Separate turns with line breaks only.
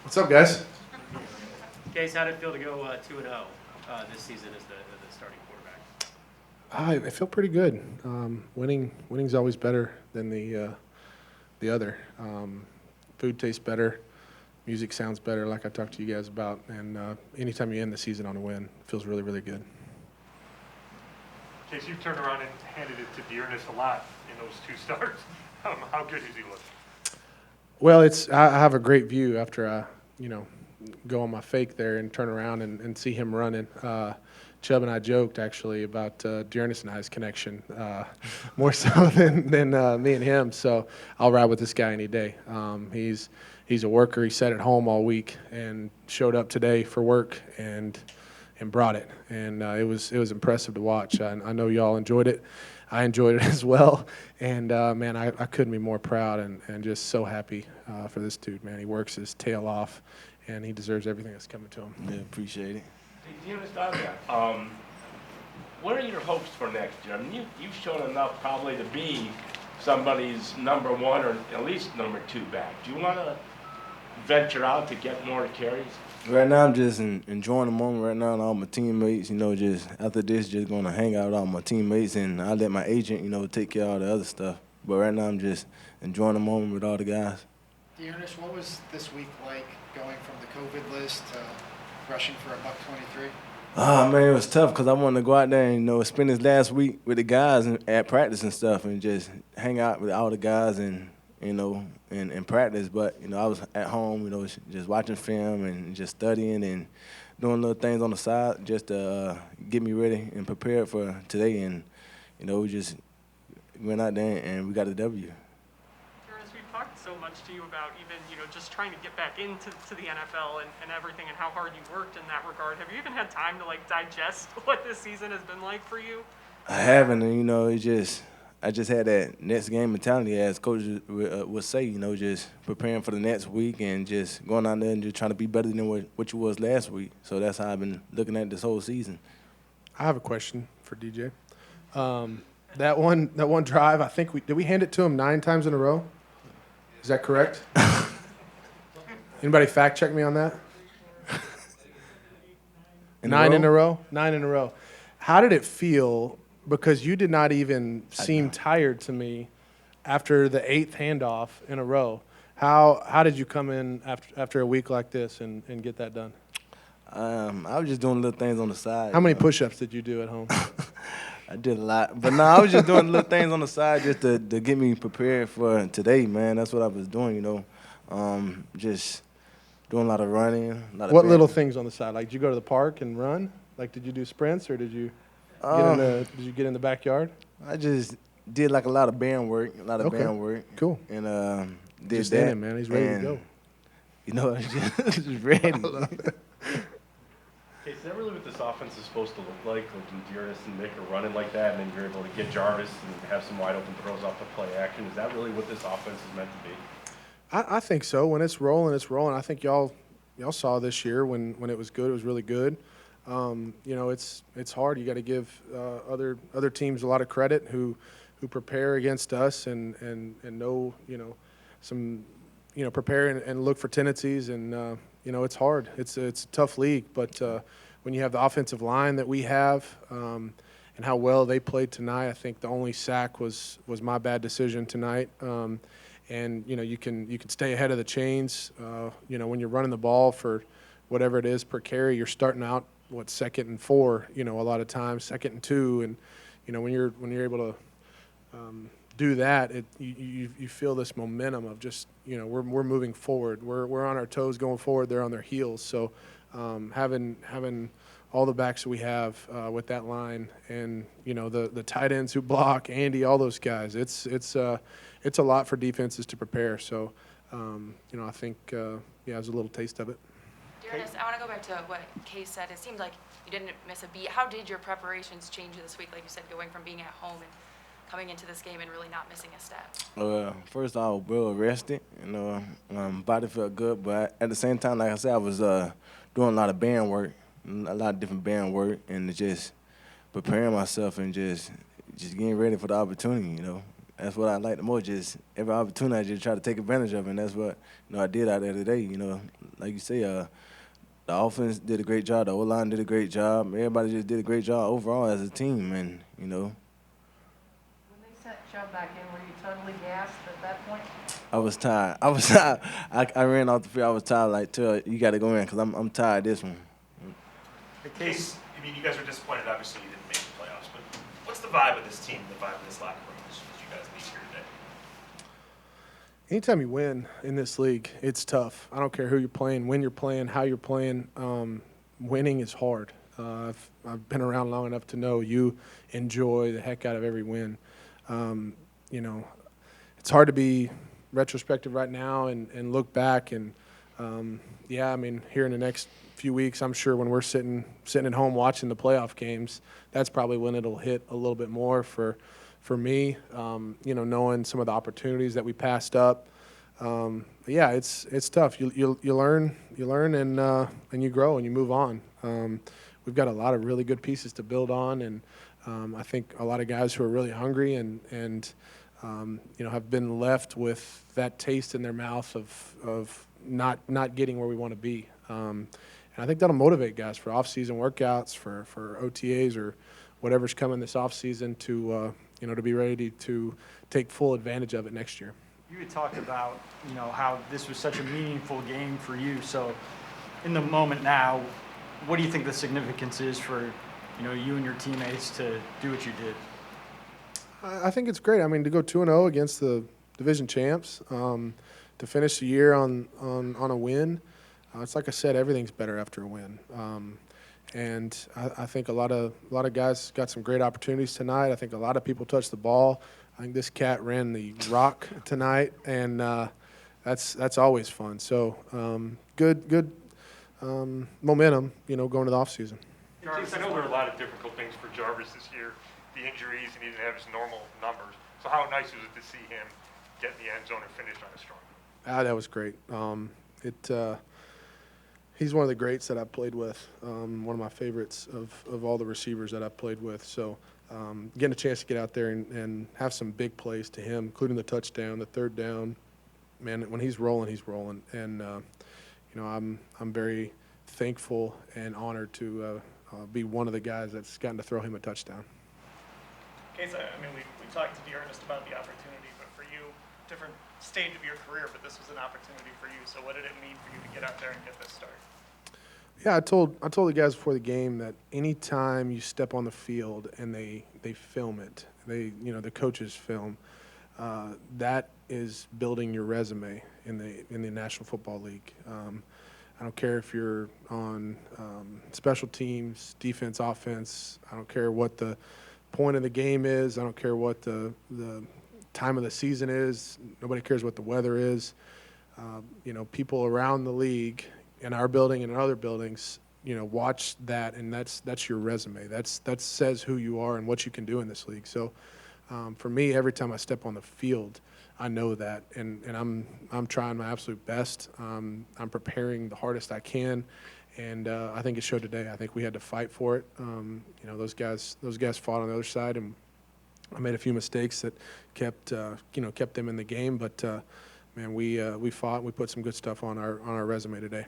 What's up, guys?
Case, how did it feel to go 2-0 this season as the starting quarterback?
I feel pretty good. Winning's always better than the other. Food tastes better, music sounds better, like I talked to you guys about, and anytime you end the season on a win, it feels really, really good.
Case, you've turned around and handed it to D'Ernest a lot in those two starts. How good has he looked?
Well, I have a great view after I, go on my fake there and turn around and see him running. Chubb and I joked actually about D'Ernest and I's connection, more so than me and him. So I'll ride with this guy any day. He's a worker. He sat at home all week and showed up today for work and brought it. And it was impressive to watch. I know y'all enjoyed it. I enjoyed it as well. And man, I couldn't be more proud and just so happy for this dude. Man, he works his tail off, and he deserves everything that's coming to him.
Yeah, appreciate it.
Hey, what are your hopes for next year? I mean, you've shown enough probably to be somebody's number one or at least number two back. Do you want to venture out to get more carries?
Right now, I'm just enjoying the moment right now and all my teammates. Just after this, just going to hang out with all my teammates, and I let my agent, take care of all the other stuff. But right now, I'm just enjoying the moment with all the guys.
D'Ernest, what was this week like going from the COVID list to rushing for $123?
Oh, man, it was tough because I wanted to go out there and, spend this last week with the guys at practice and stuff and just hang out with all the guys and practice. But, I was at home, just watching film and just studying and doing little things on the side just to get me ready and prepared for today. And, we just went out there and we got a W.
We've talked so much to you about even, just trying to get back into the NFL and everything and how hard you worked in that regard. Have you even had time to, digest what this season has been like for you?
I haven't, and, I just had that next game mentality, as Coach would say, just preparing for the next week and just going out there and just trying to be better than what you was last week. So that's how I've been looking at this whole season.
I have a question for DJ. That one drive, I think did we hand it to him 9 times in a row? Is that correct? Anybody fact check me on that? 9 in a row? 9 in a row. How did it feel? Because you did not even seem tired to me after the 8th handoff in a row. How did you come in after a week like this and get that done?
I was just doing little things on the side.
How many push-ups did you do at home?
I did a lot. But no, I was just doing little things on the side just to get me prepared for today, man. That's what I was doing, just doing a lot of running.
What little things on the side? Did you go to the park and run? Did you do sprints or did you get in the backyard?
I just did a lot of band work, band work.
Cool.
And did
just
that.
in him, man. He's ready to go.
I just ready.
Okay, is that really what this offense is supposed to look like? When D'Ernest and Nick are running like that, and then you're able to get Jarvis and have some wide open throws off the play action? Is that really what this offense is meant to be?
I think so. When it's rolling, it's rolling. I think y'all saw this year when it was good, it was really good. It's hard. You got to give other teams a lot of credit who prepare against us and know some prepare and look for tendencies and it's hard. It's a tough league, but when you have the offensive line that we have and how well they played tonight, I think the only sack was my bad decision tonight. And you can stay ahead of the chains. When you're running the ball for whatever it is per carry, you're starting out 2nd and 4. A lot of times 2nd and 2, and when you're able to do that, you feel this momentum of just we're moving forward. We're on our toes going forward. They're on their heels. So having all the backs that we have with that line, and the tight ends who block, Andy, all those guys, it's a lot for defenses to prepare. So I think it was a little taste of it.
D'Ernest, I want to go back to what Case said. It seemed like you didn't miss a beat. How did your preparations change this week, like you said, going from being at home and coming into this game and really not missing a step?
First, I was well rested. Body felt good, but at the same time, like I said, I was doing a lot of band work, a lot of different band work, and just preparing myself and just getting ready for the opportunity. that's what I like the most. Just every opportunity, I just try to take advantage of, it, and that's what I did out there today. Like you say, the offense did a great job. The O-line did a great job. Everybody just did a great job overall as a team, and
When they sent Chubb back in, were you totally gassed at that point?
I was tired. I was tired. I ran off the field. I was tired. Like, you got to go in because I'm tired of this one.
Case, I mean, you guys were disappointed. Obviously, you didn't make the playoffs. But what's the vibe of this team, the vibe of this locker room as you guys leave here today?
Anytime you win in this league, it's tough. I don't care who you're playing, when you're playing, how you're playing. Winning is hard. I've been around long enough to know you enjoy the heck out of every win. It's hard to be retrospective right now and look back. And, here in the next few weeks, I'm sure when we're sitting at home watching the playoff games, that's probably when it'll hit a little bit more for me, knowing some of the opportunities that we passed up. It's tough. You learn and you grow and you move on. We've got a lot of really good pieces to build on, and I think a lot of guys who are really hungry and have been left with that taste in their mouth of not getting where we want to be. And I think that'll motivate guys for off-season workouts, for OTAs or whatever's coming this off-season to be ready to take full advantage of it next year.
You had talked about, how this was such a meaningful game for you. So in the moment now, what do you think the significance is for, you and your teammates to do what you did?
I think it's great. I mean, to go 2-0 against the division champs, to finish the year on a win. It's like I said, everything's better after a win. And I think a lot of guys got some great opportunities tonight. I think a lot of people touched the ball. I think this cat ran the rock tonight, and that's always fun. So good momentum, going to the offseason.
Jarvis, I know there are a lot of difficult things for Jarvis this year, the injuries, and he didn't have his normal numbers. So how nice was it to see him get in the end zone and finish on a strong note?
That was great. He's one of the greats that I've played with, one of my favorites of all the receivers that I've played with. So getting a chance to get out there and have some big plays to him, including the touchdown, the third down, man, when he's rolling, he's rolling. And, I'm very thankful and honored to be one of the guys that's gotten to throw him a touchdown.
Case, we talked to D'Ernest about the opportunity, but for you, different stage of your career, but this was an opportunity for you. So what did it mean for you to get out there and get this start?
Yeah, I told the guys before the game that anytime you step on the field and they film it, the coaches film, that is building your resume in the National Football League. I don't care if you're on special teams, defense, offense. I don't care what the point of the game is. I don't care what the time of the season is. Nobody cares what the weather is. People around the league in our building and in other buildings, watch that, and that's your resume. That says who you are and what you can do in this league. So for me, every time I step on the field, I know that, and I'm trying my absolute best. I'm preparing the hardest I can, and I think it showed today. I think we had to fight for it. Those guys fought on the other side, and I made a few mistakes that kept them in the game. But man, we fought. We put some good stuff on our resume today.